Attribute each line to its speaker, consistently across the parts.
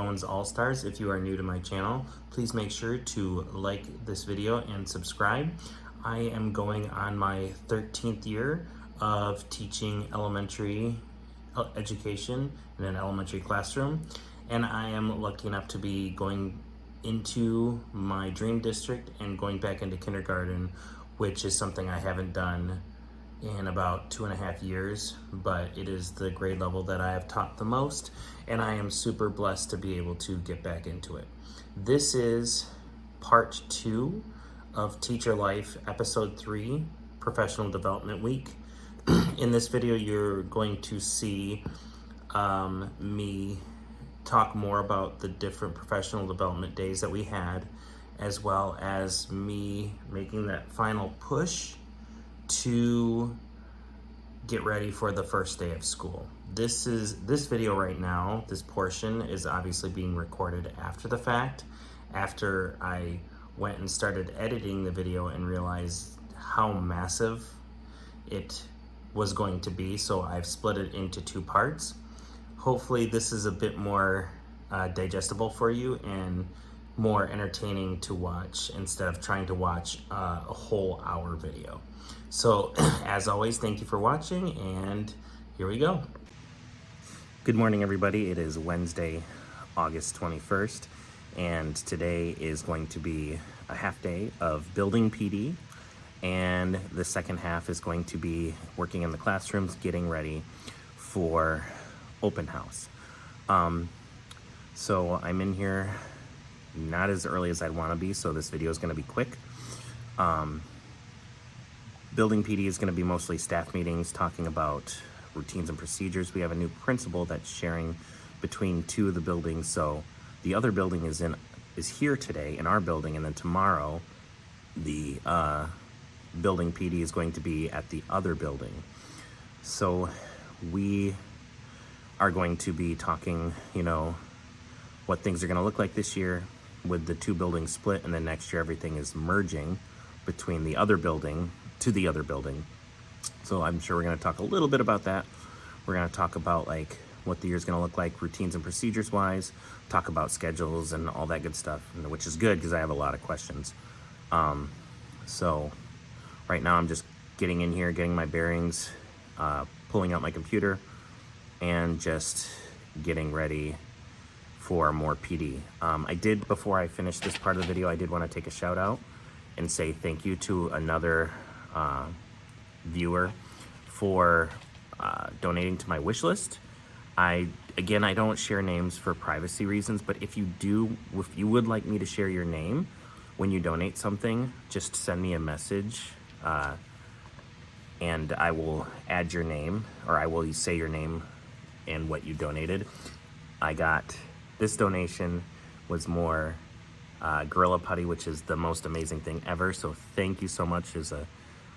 Speaker 1: Jones All-Stars. If you are new to my channel, please make sure to like this video and subscribe. I am going on my 13th year of teaching elementary education in an elementary classroom, and I am lucky enough to be going into my dream district and going back into kindergarten, which is something I haven't done in about 2.5 years, but it is the grade level that I have taught the most, and I am super blessed to be able to get back into it. This is part 2 of Teacher Life, episode 3, Professional Development Week. In this video, you're going to see me talk more about the different professional development days that we had, as well as me making that final push to get ready for the first day of school. This video right now, this portion is obviously being recorded after the fact, after I went and started editing the video and realized how massive it was going to be, so I've split it into 2 parts. Hopefully this is a bit more digestible for you and more entertaining to watch instead of trying to watch a whole hour video. So as always, thank you for watching, and here we go. Good morning, everybody. It is Wednesday, August 21st, and today is going to be a half day of building PD, and the second half is going to be working in the classrooms, getting ready for open house. So I'm in here not as early as I'd want to be, so this video is going to be quick. Building PD is going to be mostly staff meetings talking about routines and procedures. We have a new principal that's sharing between 2 of the buildings, so the other building is here today in our building, and then tomorrow the building PD is going to be at the other building. So we are going to be talking, what things are going to look like this year with the 2 buildings split, and then next year everything is merging between the other building to the other building. So I'm sure we're going to talk a little bit about that. We're going to talk about like what the year's going to look like routines and procedures wise, talk about schedules and all that good stuff, which is good because I have a lot of questions. So right now I'm just getting in here, getting my bearings, pulling out my computer, and just getting ready for more PD. Before I finish this part of the video, I did want to take a shout out and say thank you to another viewer for donating to my wish list. I don't share names for privacy reasons, but if you would like me to share your name when you donate something, just send me a message and I will add your name, or I will say your name and what you donated. This donation was more Gorilla Putty, which is the most amazing thing ever, so thank you so much. There's a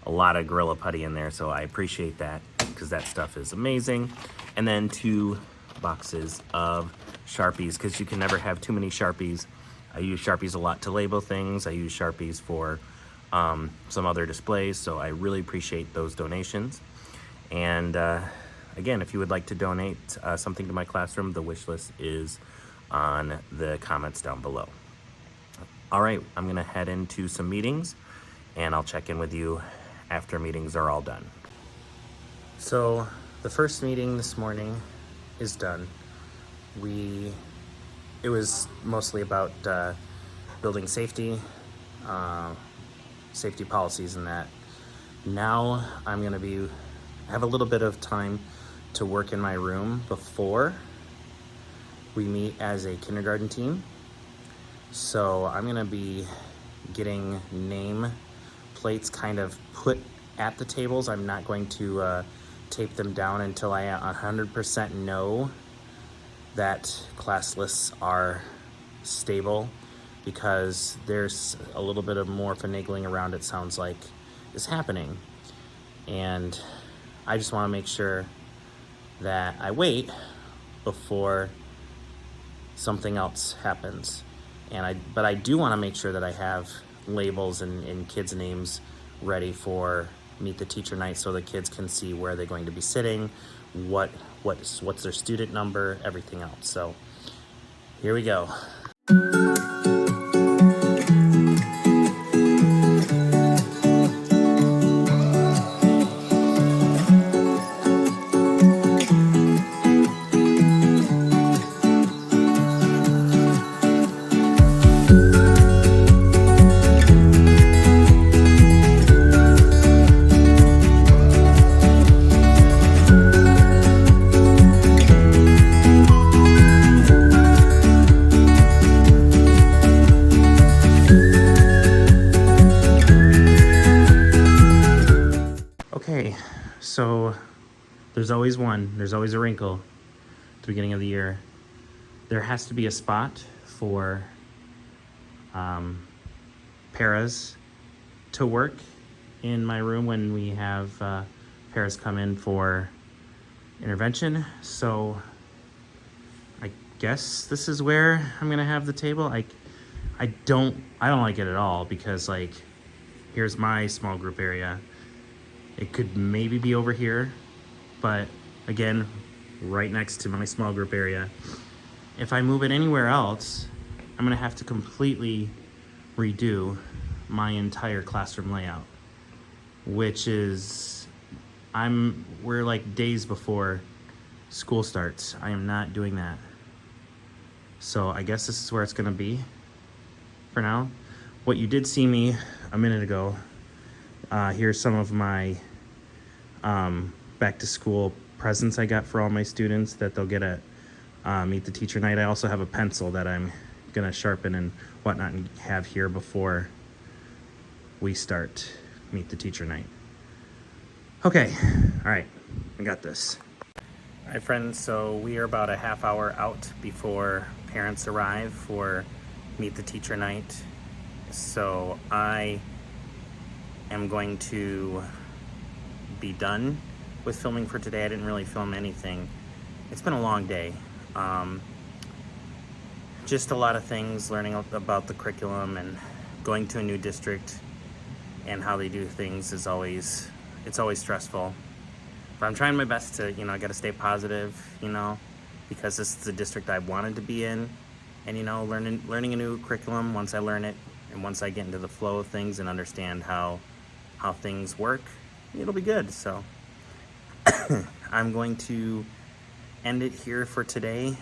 Speaker 1: lot of Gorilla Putty in there, so I appreciate that because that stuff is amazing. And then 2 boxes of Sharpies, because you can never have too many Sharpies. I use Sharpies a lot to label things. I use Sharpies for some other displays, so I really appreciate those donations. And again, if you would like to donate something to my classroom, the wish list is on the comments down below. All right, I'm gonna head into some meetings, and I'll check in with you after meetings are all done. So the first meeting this morning is done. It was mostly about building safety, safety policies and that. Now I'm gonna have a little bit of time to work in my room before we meet as a kindergarten team. So I'm gonna be getting name plates kind of put at the tables. I'm not going to tape them down until I 100% know that class lists are stable, because there's a little bit of more finagling around, it sounds like, is happening. And I just want to make sure that I wait before something else happens. But I do want to make sure that I have labels and kids' names ready for Meet the Teacher night, so the kids can see where they're going to be sitting, what's their student number, everything else. So Here we go. Okay, so there's always a wrinkle at the beginning of the year. There has to be a spot for paras to work in my room when we have paras come in for intervention. So I guess this is where I'm gonna have the table. I don't like it at all, because like, here's my small group area. It could maybe be over here, but again, right next to my small group area. If I move it anywhere else, I'm gonna have to completely redo my entire classroom layout, which is, we're like days before school starts. I am not doing that. So I guess this is where it's gonna be for now. What you did see me a minute ago, here's some of my back to school presents I got for all my students that they'll get at Meet the Teacher Night. I also have a pencil that I'm gonna sharpen and whatnot and have here before we start Meet the Teacher Night. Okay, all right, I got this. All right, friends, so we are about a half hour out before parents arrive for Meet the Teacher Night. So I am going to be done with filming for today. I didn't really film anything. It's been a long day. Just a lot of things, learning about the curriculum and going to a new district and how they do things is always stressful. But I'm trying my best to, I gotta stay positive, because this is the district I wanted to be in. And, learning a new curriculum, once I learn it and once I get into the flow of things and understand how things work, it'll be good. So I'm going to end it here for today.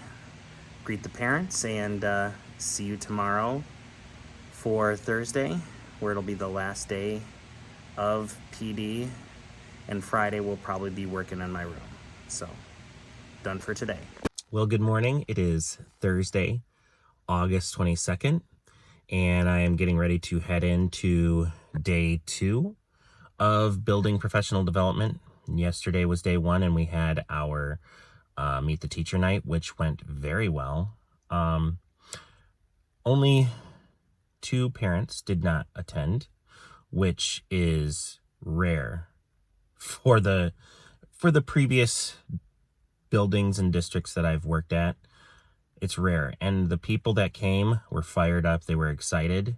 Speaker 1: Greet the parents and see you tomorrow for Thursday, where it'll be the last day of PD, and Friday we'll probably be working in my room. So done for today. Well, good morning. It is Thursday, August 22nd, and I am getting ready to head into day 2 of building professional development. Yesterday was day 1, and we had our Meet the Teacher Night, which went very well. Only 2 parents did not attend, which is rare for the previous buildings and districts that I've worked at. It's rare, and the people that came were fired up. They were excited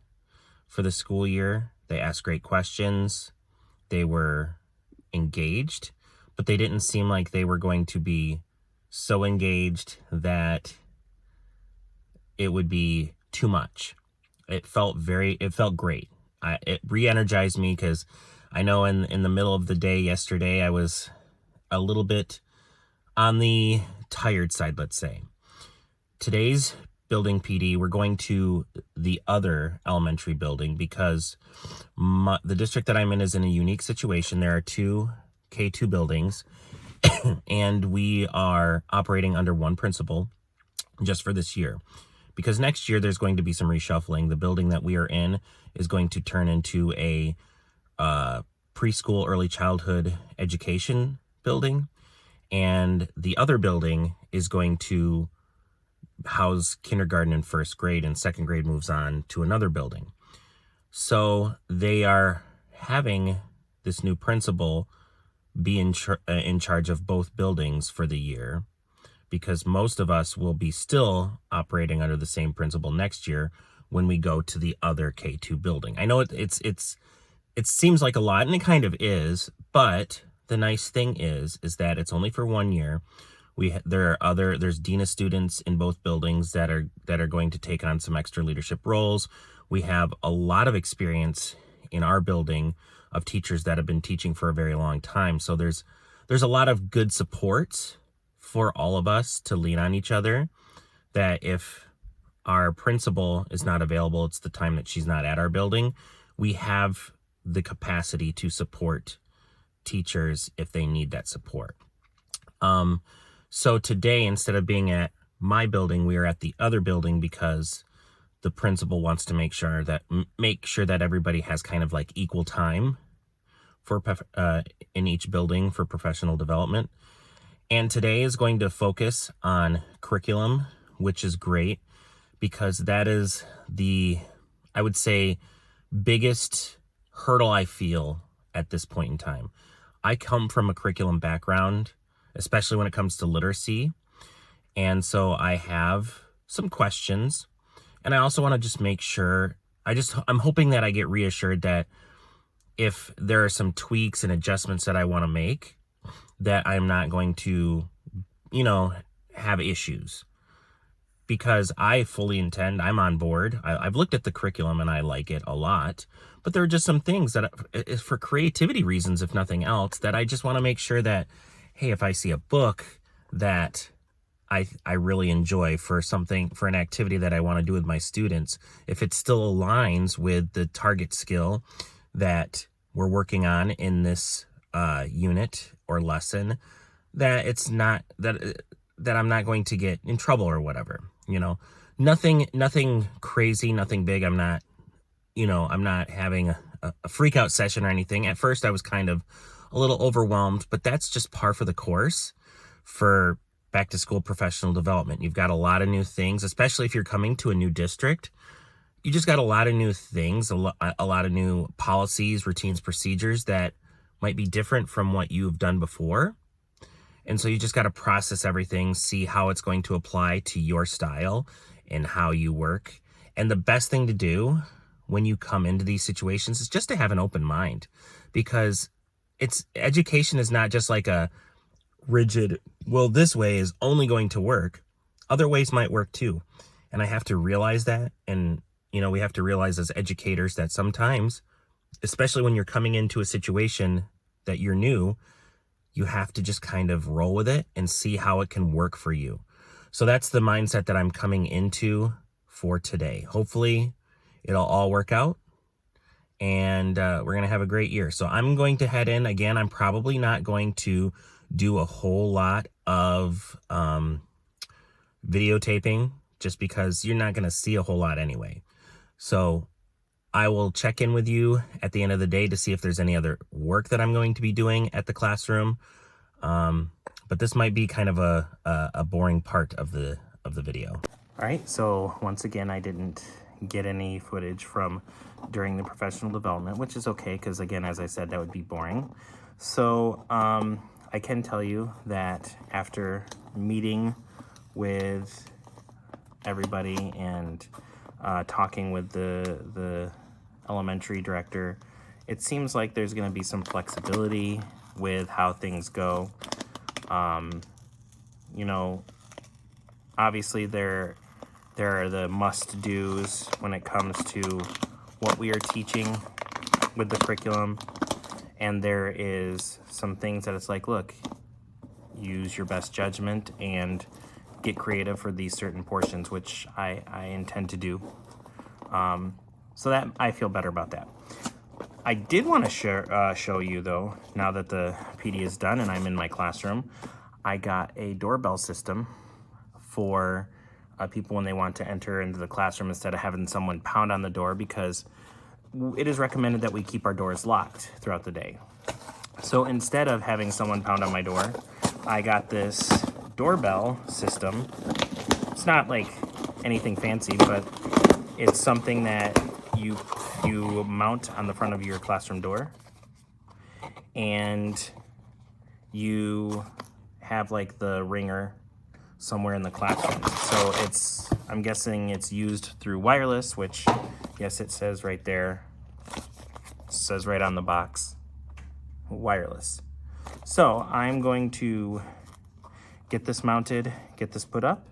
Speaker 1: for the school year. They asked great questions. They were engaged, but they didn't seem like they were going to be so engaged that it would be too much. It felt great. It re-energized me, because I know in the middle of the day yesterday, I was a little bit on the tired side, let's say. Today's building PD, we're going to the other elementary building, because the district that I'm in is in a unique situation. There are 2 K2 buildings, and we are operating under one principal just for this year. Because next year there's going to be some reshuffling. The building that we are in is going to turn into a preschool early childhood education building, and the other building is going to house kindergarten and first grade, and second grade moves on to another building. So they are having this new principal be in charge of both buildings for the year, because most of us will be still operating under the same principal next year when we go to the other K2 building. I know it seems like a lot, and it kind of is, but the nice thing is that it's only for 1 year.
Speaker 2: There's dean of students in both buildings that are going to take on some extra leadership roles. We have a lot of experience in our building of teachers that have been teaching for a very long time. So there's a lot of good support for all of us to lean on each other, that if our principal is not available, it's the time that she's not at our building, we have the capacity to support teachers if they need that support. So today, instead of being at my building, we are at the other building because the principal wants to make sure that everybody has kind of like equal time for in each building for professional development. And today is going to focus on curriculum, which is great because that is I would say, biggest hurdle I feel at this point in time. I come from a curriculum background, especially when it comes to literacy. And so I have some questions, and I also want to just make sure, I'm hoping that I get reassured that if there are some tweaks and adjustments that I want to make, that I'm not going to, have issues. Because I fully intend, I'm on board. I've looked at the curriculum and I like it a lot, but there are just some things that, for creativity reasons, if nothing else, that I just want to make sure that, hey, if I see a book that I really enjoy for an activity that I want to do with my students, if it still aligns with the target skill that we're working on in this unit or lesson, that it's not, that I'm not going to get in trouble or whatever. Nothing crazy, nothing big. I'm not having a freak out session or anything. At first I was kind of a little overwhelmed, but that's just par for the course for back to school professional development. You've got a lot of new things, especially if you're coming to a new district. You just got a lot of new things, a lot of new policies, routines, procedures that might be different from what you've done before. And so you just got to process everything, see how it's going to apply to your style and how you work. And the best thing to do when you come into these situations is just to have an open mind, because education is not just like a rigid, well, this way is only going to work. Other ways might work too. And I have to realize that. And, we have to realize as educators that sometimes, especially when you're coming into a situation that you're new, you have to just kind of roll with it and see how it can work for you. So that's the mindset that I'm coming into for today. Hopefully it'll all work out and we're going to have a great year. So I'm going to head in. Again, I'm probably not going to do a whole lot of videotaping just because you're not going to see a whole lot anyway. So I will check in with you at the end of the day to see if there's any other work that I'm going to be doing at the classroom. But this might be kind of a boring part of the video.
Speaker 1: All right, so once again, I didn't get any footage from during the professional development, which is okay, because again, as I said, that would be boring. So I can tell you that after meeting with everybody and talking with the elementary director, it seems like there's going to be some flexibility with how things go. Obviously there are the must-dos when it comes to what we are teaching with the curriculum, and there is some things that it's like, look, use your best judgment and get creative for these certain portions, which I intend to do. So that I feel better about that. I did want to show you, though, now that the PD is done and I'm in my classroom, I got a doorbell system for people when they want to enter into the classroom instead of having someone pound on the door, because it is recommended that we keep our doors locked throughout the day. So instead of having someone pound on my door, I got this doorbell system. It's not like anything fancy, but it's something that you mount on the front of your classroom door, and you have like the ringer somewhere in the classroom. So I'm guessing it's used through wireless, which, yes, it says right there. It says right on the box, wireless. So I'm going to get this mounted, get this put up,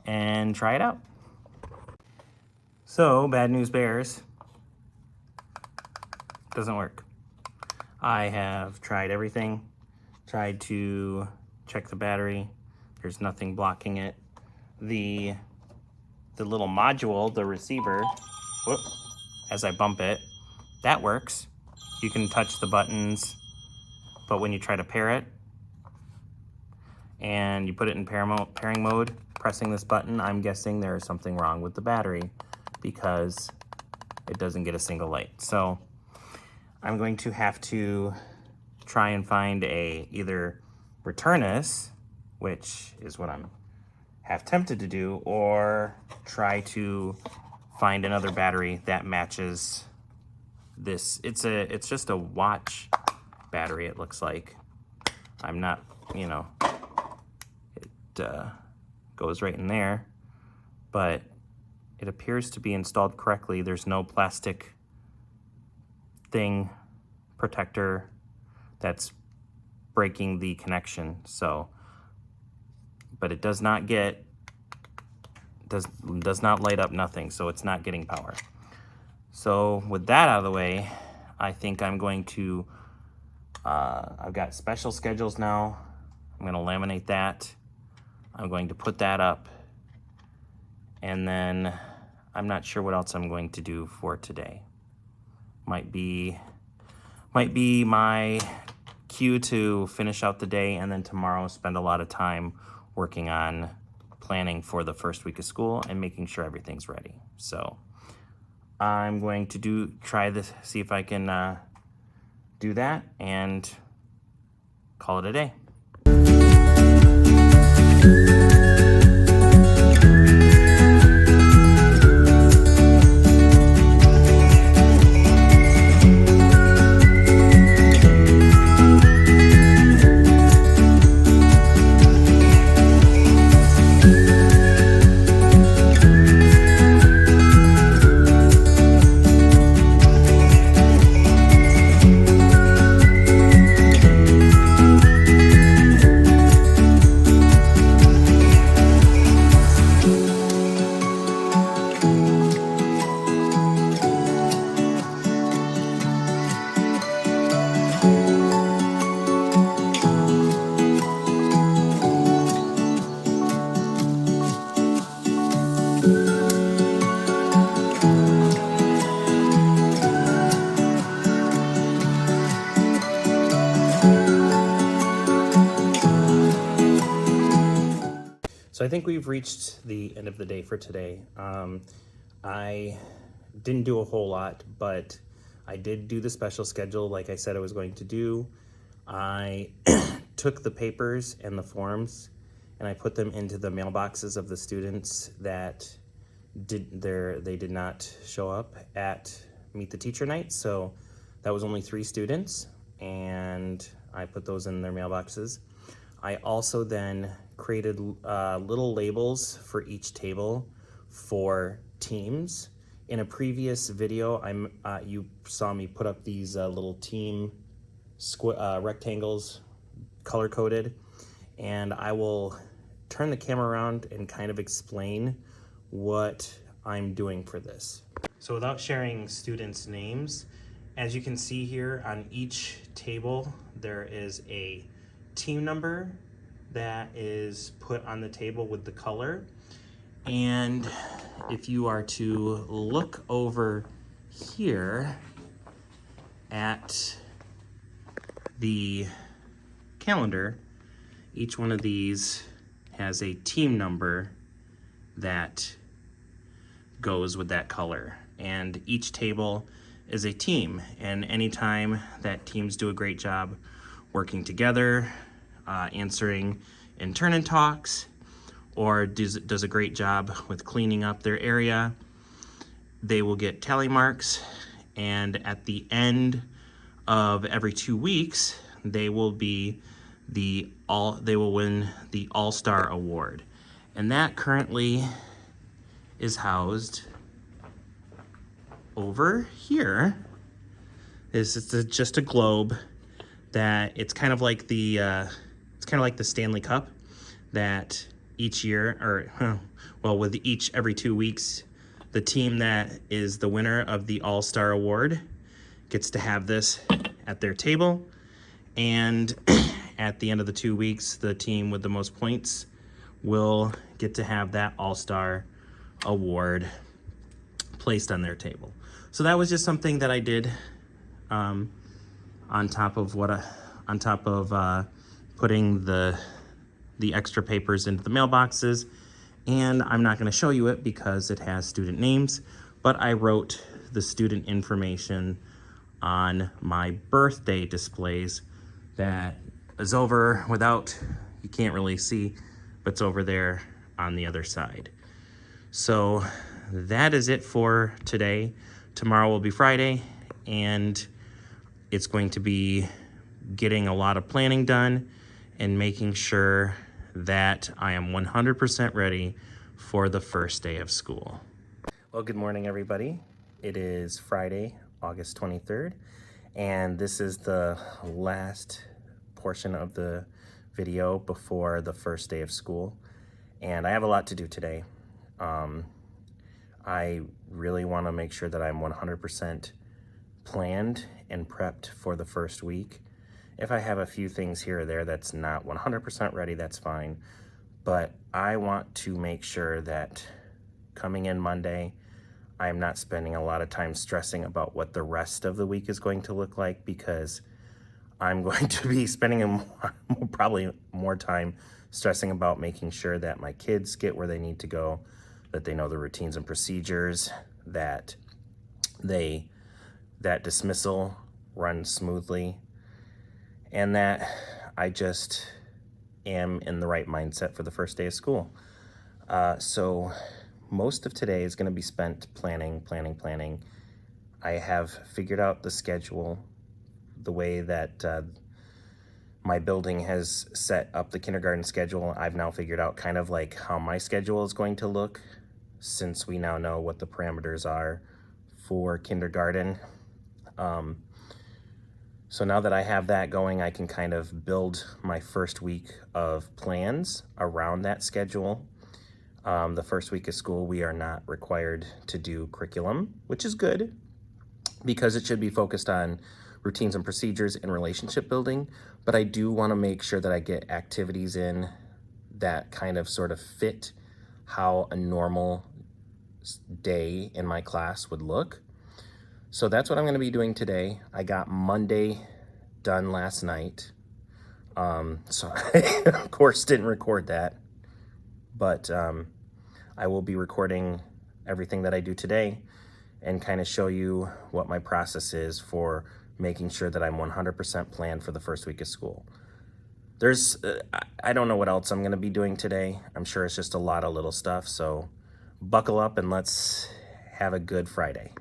Speaker 1: and try it out. So, bad news bears, doesn't work. I have tried everything, tried to check the battery. There's nothing blocking it. The little module, the receiver, whoop, as I bump it, that works. You can touch the buttons, but when you try to pair it and you put it in pairing mode, pressing this button, I'm guessing there is something wrong with the battery because it doesn't get a single light. So I'm going to have to try and find either return this, which is what I'm half tempted to do, or try to find another battery that matches this. It's just a watch battery, it looks like. I'm not, you know, it goes right in there, but it appears to be installed correctly. There's no plastic thing, protector, that's breaking the connection. So, but it does not light up, nothing, so it's not getting power. So with that out of the way, I think I'm going to, I've got special schedules now. I'm going to laminate that. I'm going to put that up. And then I'm not sure what else I'm going to do for today. Might be my cue to finish out the day, and then tomorrow spend a lot of time working on planning for the first week of school and making sure everything's ready. So I'm going to try this, see if I can do that and call it a day. So I think we've reached the end of the day for today. I didn't do a whole lot, but I did do the special schedule like I said I was going to do. I took the papers and the forms and I put them into the mailboxes of the students that they did not show up at Meet the Teacher Night. So that was only 3 students, and I put those in their mailboxes. I also then created little labels for each table for teams. In a previous video, you saw me put up these little team rectangles, color-coded, and I will turn the camera around and kind of explain what I'm doing for this. So without sharing students' names, as you can see here on each table, there is a team number that is put on the table with the color. And if you are to look over here at the calendar, each one of these has a team number that goes with that color. And each table is a team, and anytime that teams do a great job working together, answering in turn and talks, or does a great job with cleaning up their area, they will get tally marks, and at the end of every 2 weeks, they will win the All-Star Award. And that currently is housed over here. It's just a globe that it's kind of like the Stanley Cup. that each year, or well, with each every 2 weeks, the team that is the winner of the All-Star Award gets to have this at their table. And at the end of the 2 weeks, the team with the most points will get to have that All-Star Award placed on their table. So that was just something that I did on top of putting the extra papers into the mailboxes. And I'm not going to show you it because it has student names, but I wrote the student information on my birthday displays that is over without, you can't really see, but it's over there on the other side. So that is it for today. Tomorrow will be Friday, and it's going to be getting a lot of planning done and making sure that I am 100% ready for the first day of school. Well, good morning, everybody. It is Friday, August 23rd, and this is the last portion of the video before the first day of school. And I have a lot to do today. I really want to make sure that I'm 100% planned and prepped for the first week. If I have a few things here or there that's not 100% ready, that's fine. But I want to make sure that coming in Monday, I'm not spending a lot of time stressing about what the rest of the week is going to look like, because I'm going to be spending probably more time stressing about making sure that my kids get where they need to go, that they know the routines and procedures, that dismissal runs smoothly, and that I just am in the right mindset for the first day of school. So most of today is going to be spent planning. I have figured out the schedule, the way that my building has set up the kindergarten schedule. I've now figured out kind of like how my schedule is going to look, since we now know what the parameters are for kindergarten. So now that I have that going, I can kind of build my first week of plans around that schedule. The first week of school, we are not required to do curriculum, which is good, because it should be focused on routines and procedures and relationship building. But I do want to make sure that I get activities in that kind of sort of fit how a normal day in my class would look. So that's what I'm going to be doing today. I got Monday done last night. So I, of course, didn't record that. But I will be recording everything that I do today and kind of show you what my process is for making sure that I'm 100% planned for the first week of school. I don't know what else I'm going to be doing today. I'm sure it's just a lot of little stuff. So buckle up and let's have a good Friday.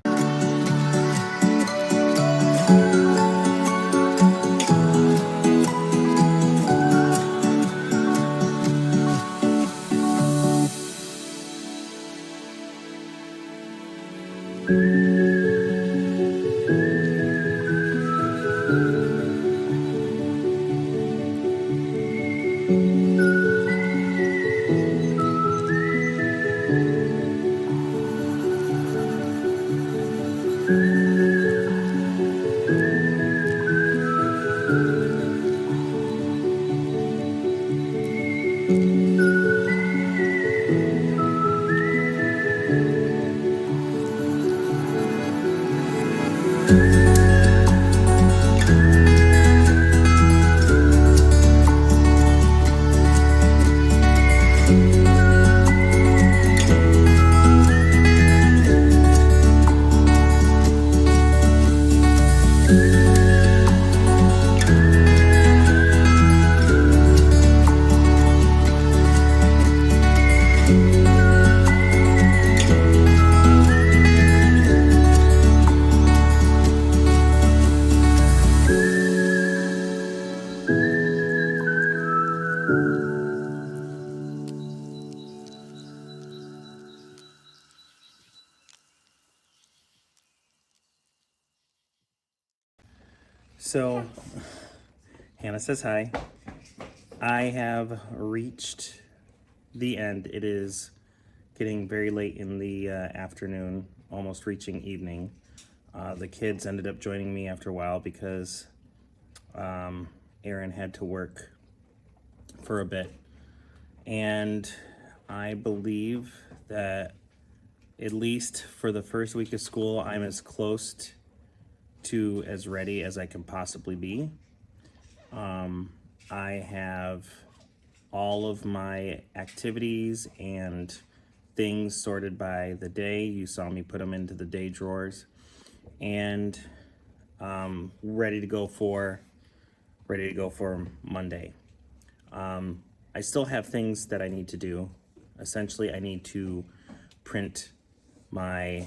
Speaker 1: So Hannah says hi. I have reached the end. It is getting very late in the afternoon, almost reaching evening. The kids ended up joining me after a while because Aaron had to work for a bit. And I believe that at least for the first week of school, I'm as close to as ready as I can possibly be. I have all of my activities and things sorted by the day. You saw me put them into the day drawers, and ready to go for Monday. I still have things that I need to do. Essentially, I need to print my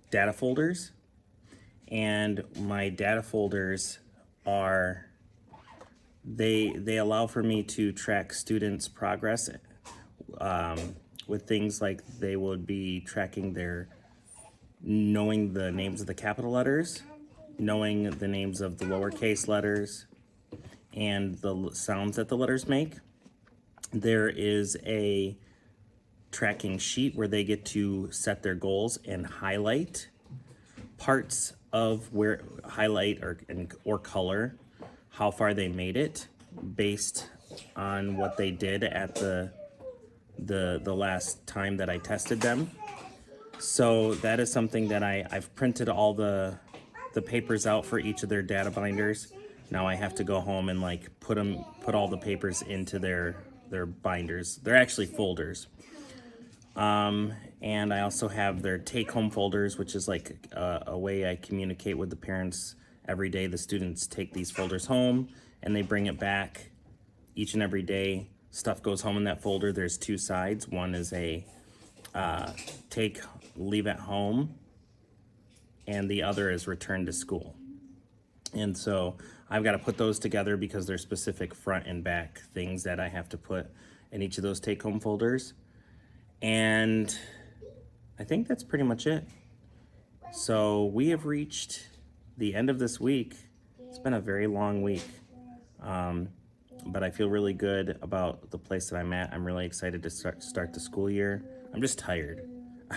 Speaker 1: data folders, and my data folders are they allow for me to track students' progress with things like they would be tracking knowing the names of the capital letters, knowing the names of the lowercase letters, and the sounds that the letters make. There is a tracking sheet where they get to set their goals and highlight parts of or color how far they made it based on what they did at the last time that I tested them. So that is something that I've printed all the papers out for each of their data binders. Now I have to go home and like put all the papers into their binders. They're actually folders. And I also have their take-home folders, which is like a way I communicate with the parents. Every day the students take these folders home and they bring it back each and every day. Stuff goes home in that folder. There's two sides. One is a leave at home, and the other is return to school. And so I've got to put those together because they're specific front and back things that I have to put in each of those take-home folders. And I think that's pretty much it. So we have reached the end of this week. It's been a very long week, but I feel really good about the place that I'm at. I'm really excited to start the school year. I'm just tired.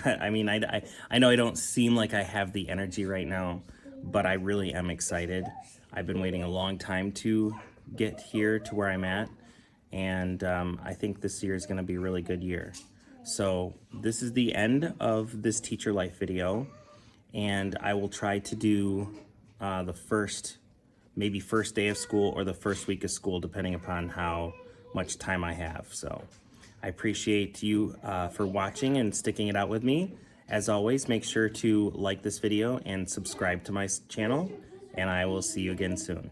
Speaker 1: I mean, I know I don't seem like I have the energy right now, but I really am excited. I've been waiting a long time to get here to where I'm at, and I think this year is going to be a really good year. So this is the end of this Teacher Life video, and I will try to do the first day of school or the first week of school, depending upon how much time I have. So I appreciate you for watching and sticking it out with me. As always, make sure to like this video and subscribe to my channel, and I will see you again soon.